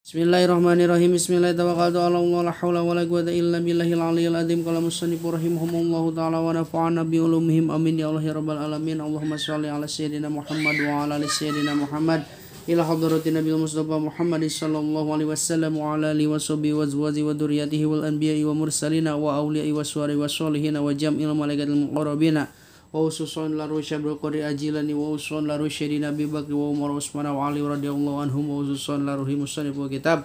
Bismillahirrahmanirrahim. Bismillahirrahmanirrahim. Allah la haula wala quwwata illa billahil aliyyil azim. Qala musannifu rahimahumullahu ta'ala wa nafa'ana bi ulumihim amin ya Allah ya rabbal alamin. Allahumma shalli ala sayyidina Muhammad wa ala ali sayyidina Muhammad ila hadratin Nabil Mustafa Muhammad sallallahu alaihi wasallam wa ala alihi washabihi wa azwajihi wa dzurriyyatihi wal anbiya'i wa mursalina wa auliya'i wa syuhada'i wa sholihin wa jam'il malaikatil muqarrabina wa ususun laru syabul qadi ajilani wa ususun laru syedina Abi Bakri wa Umar Usman wa Ali radhiyallahu anhum wa ususun laru musannif wa kitab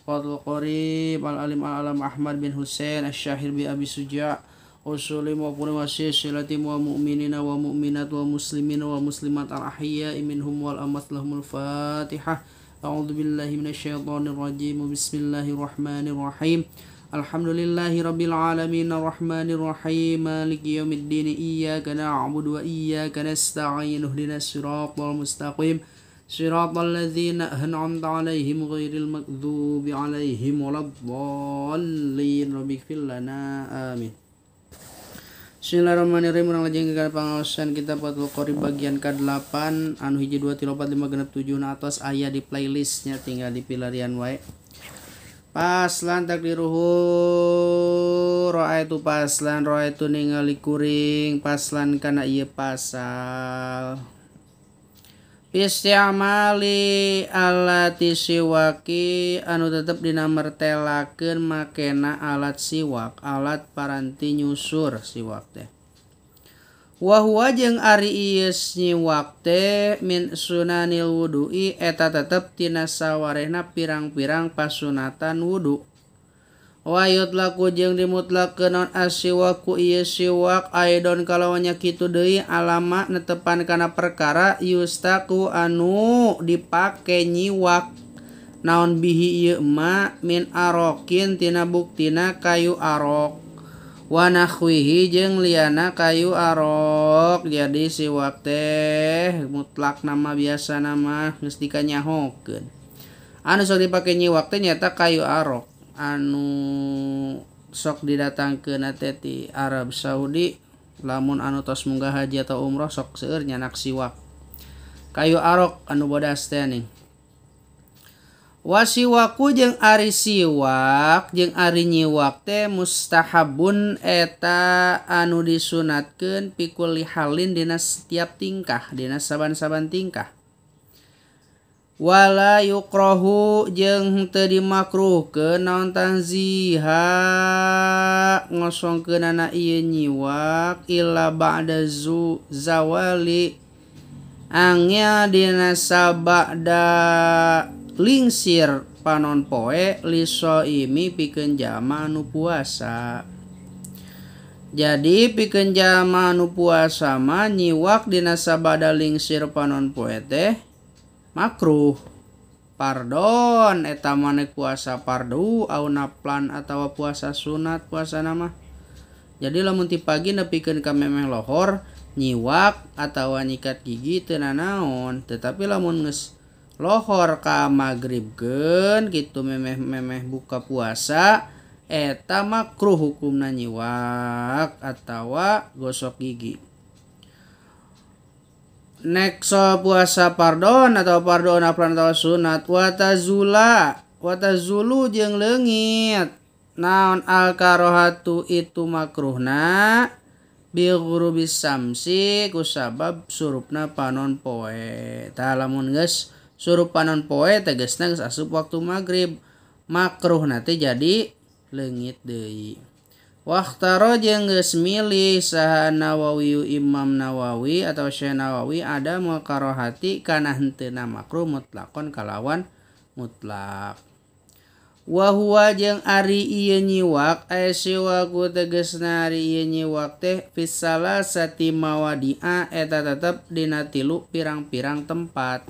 Fathul Qarib al-alim al-alam Ahmad bin Husain asy-syahir bi Abi Suja' usuli wa qurwasi silati wa mu'minina wa mu'minat wa muslimina wa muslimat al-ahya'i minhum wal amat lahumul Fatihah. A'udzu billahi minasyaitonir rajim. Bismillahirrahmanirrahim. Alhamdulillahi rabbil alamin arrahmanir rahim maliki yaumiddin iyyaka na'budu wa iyyaka nasta'in ihdinas siratal mustaqim siratal ladzina an'amta 'alaihim ghairil maghdubi 'alaihim waladdallin rabbighfir lana amin. Bismillahirrahmanirrahim. Urang lajeng ka pangaosan kitab Fathul Qarib bagian ke-8 anu hiji 2 3 4 5 genep 7 na atas aya di playlistnya tinggal di pilarian wae. Paslan takdiruhu ra'aitu paslan ra'aitu ningali kuring paslan kana ieu pasal isti'mali alati siwaki anu tetep dina mertelakeun makena alat siwak alat paranti nyusur siwak teh wa huwa jeung ari ieu nyiwak teh min sunanil wudu'i eta tetep tina sawarehna pirang-pirang pasunatan wudu wa yutlaku jeung dimutlakeun naon asiwaku ieu siwak aidon kalawan nya kitu deui alama netepan kana perkara yustaku anu dipake nyiwak naon bihi ieu ma min arokin tina buktina kayu arok wa nahwihi jeung liana kayu arok. Jadi siwak teh mutlak nama biasa nama geus dikanyahokeun anu sok dipake nyiwak teh nyata kayu arok anu sok didatangkeun teh ti Arab Saudi lamun anu tos munggah haji atau umroh sok seueur nyanak siwak kayu arok anu bodas teh nih. Wasiwaku jeung ari siwak jeung ari nyiwak teh mustahabun eta anu disunatkeun pikulli halin dina setiap tingkah dina saban-saban tingkah. Wala yukrahu jeung teu dimakruhkeun naon tanziha ngosongkeunana ieu nyiwak illa ba'da zawali angnya dina sabada lingsir panon poe liso imi pikeun jalma anu puasa. Jadi pikeun jalma anu puasa mah nyiwak dina sabada lingsir panon poe teh makruh. Pardon eta mane puasa fardu au naplan atawa puasa sunat puasana mah. Jadi lamun ti pagi nepikeun ka memeh lohor nyiwak atawa nyikat gigi teu nanaon, tetapi lamun geus lohor ka maghribkeun kitu memeh buka puasa eta makruh hukumna nyiwak atawa gosok gigi. Nek so puasa pardon atau pardon aplan atawa sunat watazulu jeung leungit naon al karohatu itu makruhna bi ghurubis samsi kusabab surupna panon poe. Tah lamun geus surup panon poe tegasna geus asup waktu maghrib makruh nanti jadi leungit deui. Waqtaro jeung geus milih saha Nawawi Imam Nawawi atau Syekh Nawawi ada mukarohati kana henteuna makruh mutlakon kalawan mutlak. Wa huwa jeung ari ieu nyiwak siwaku tegasna ari ieu nyiwak teh fisala sati mawadi'a eta tetep dina tilu pirang-pirang tempat.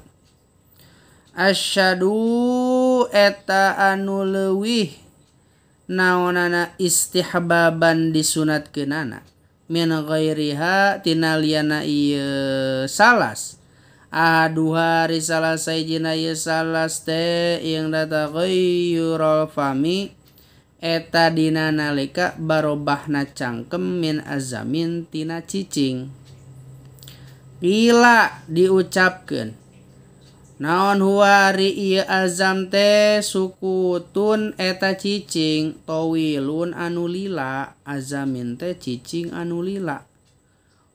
Asyadu eta anu leuwih naonana istihbaban disunatkeunana min ghairiha tina liana ieu salas aduha risalah sayjina ieu salas teh ing data ghayrul fami eta dina nalika barobahna cangkem min azamin tina cicing. Bila diucapkeun Naon huwa ari ieu azam teh sukutun eta cicing towilun anu lila. Azamin teh cicing anu lila.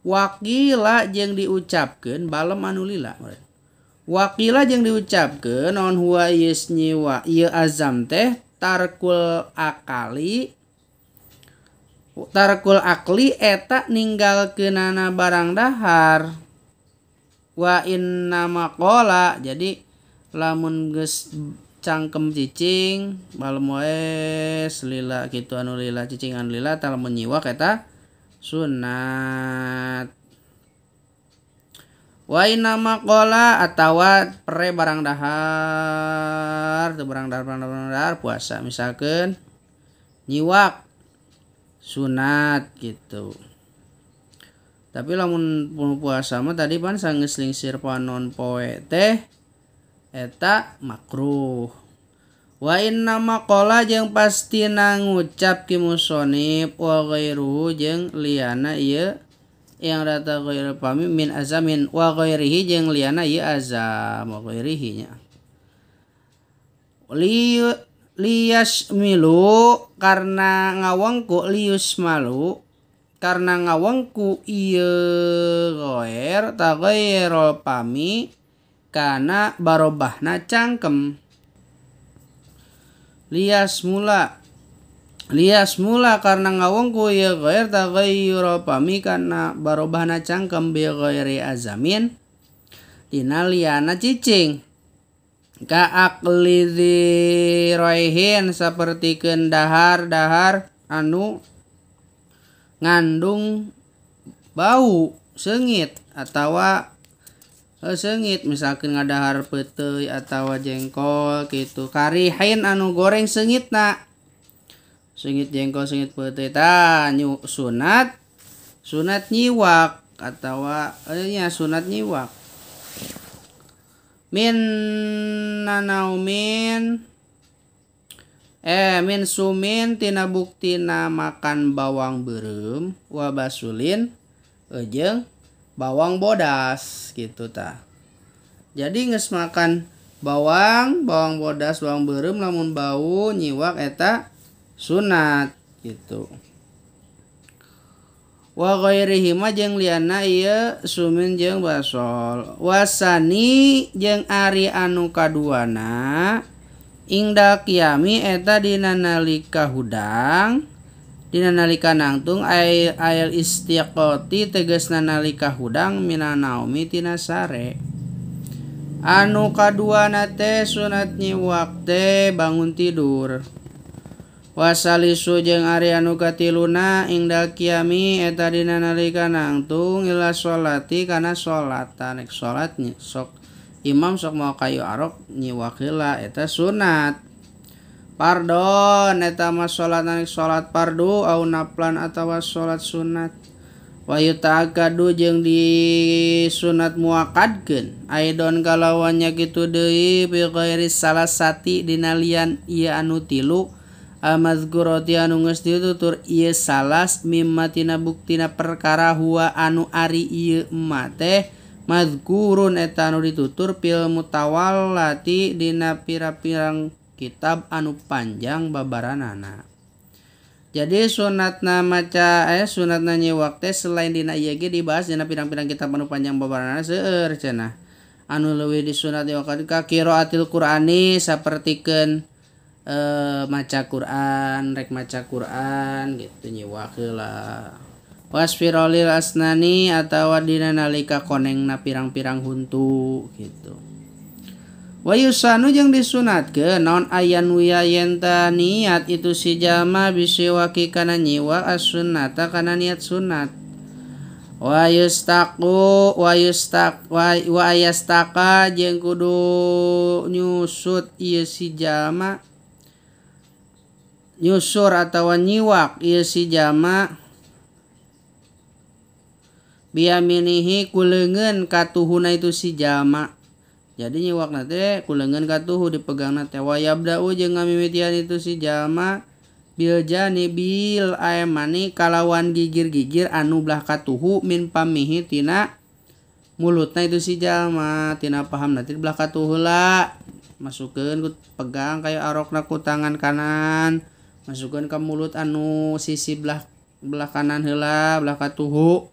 Wakila jeung diucapkeun balem anu lila. Wakila jeung diucapkeun naon huwa ieu nyiwa ieu azam teh tarkul akli eta ninggalkeunana barang dahar. Wa inna maqala jadi lamun geus cangkem cicing balem wae lila kitu anu lila cicing anu lila tah lamun nyiwak eta sunat. Wa inna maqala atawa pere barang dahar teu barang dahar puasa misalkeun nyiwak sunat gitu. Tapi lamun puasa mah tadi pan sanggeus lingsir panon poe teh eta makruh. Wa inna maqala jeung pastina ngucap ki musonib wa ghairuhu jeung liana ieu yang data ghairu pami min azamin wa ghairihi jeung liana ieu azam wa ghairihi nya. Liyasmilu karena ngawengku liyusmalu karena ngawengku ieu ghair ta ghairul pami kana barobahna cangkem. Liyasmula karena ngawengku ieu ghair ta ghairul pami kana barobahna cangkem bi ghairi azamin dina liana cicing. Ka aqlidzi roihin sapertikeun dahar-dahar anu ngandung bau seungit atawa seungit misalkan ngadahar peuteuy atawa jengkol gitu karihin anu goreng seungitna seungit jengkol seungit peuteuy tah sunat nyiwak atawa nya sunat nyiwak min sumin tina buktina makan bawang beureum wa basulin jeung bawang bodas gitu tah. Jadi geus makan bawang bodas, bawang beureum lamun bau nyiwak eta sunat gitu. Wa ghairihi ma jeung liana ieu sumin jeung basol. Wasani jeung ari anu kaduana ingda qiyami eta dina nalika hudang dina nalika nangtung ayal istiqoti tegasna nalika hudang minanaumi tina sare. Anu kaduana teh sunat nyiwak teh bangun tidur. Wasalisu jeung ari anu katiluna ingda qiyami eta dina nalika nangtung ila sholati kana salat tanek salat sok imam sok mau kayu arok nyiwak heula eta sunat. Pardon eta mah salat nanik salat fardu au naflan atawa salat sunat. Wa yuta'akkadu jeung di sunat muakkadkeun aidon kalawannya kitu deui bi ghairi salasati dina lian ieu anu tilu amazkurati anu geus ditutur ieu salas mimma tina buktina perkara huwa anu ari ieu emma teh mazkurun eta anu ditutur pil mutawallati dina pira-pirang kitab anu panjang babaranana. Jadi sunatna sunatna nyiwak teh selain dina ieu ge dibahas dina pirang-pirang kitab anu panjang babaranana seueur cenah. Anu leuwih disunat nyiwak ka qiraatil Qur'ani sapertikeun maca Quran gitu nyiwak heula. Wasfirolil asnani atawa dina nalika konengna pirang-pirang huntu gitu. Wa yusanu jeung disunatkeun naon ayan wiyayen ta niat itu si jalma bisiwaki kana nyiwak as-sunnata kana niat sunat. Wa ayastaka jeung kudu nyusut ieu si jalma nyusur atawa nyiwak ieu si jalma biaminihi kuleungeun katuhuna itu si jalma. Jadi nyiwakna teh kuleungeun katuhu dipegangna teh wa yabda'u jeung ngamimitian itu si jalma bil janibil aymani kalawan gigir-gigir anu belah katuhu min pamihi tina mulutna itu si jalma tina paham nanti belah katuh heula masukkeun ku pegang kayak arokna ku tangan kanan masukkeun ka mulut anu sisi belah kanan heula belah katuhu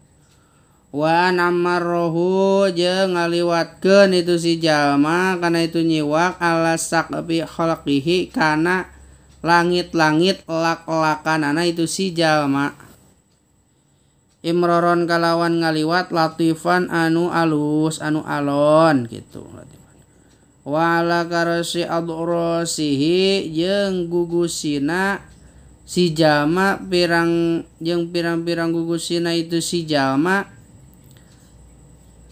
wa namarrohu jeung ngaliwatkeun itu si jalma kana itu nyiwak ala saqbi khalqihi kana langit-langit lak-lakanana itu si jalma imroron kalawan ngaliwat latifan anu alus anu alon gitu wala karasi adrosihi jeung gugusina si jalma pirang-pirang gugusina itu si jalma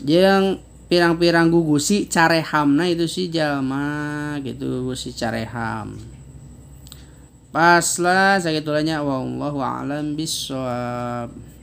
jeung pirang-pirang gugusi carehamna itu si jalma gitu gugusi careham paslah sakitulanya wallahu a'lam bissawab.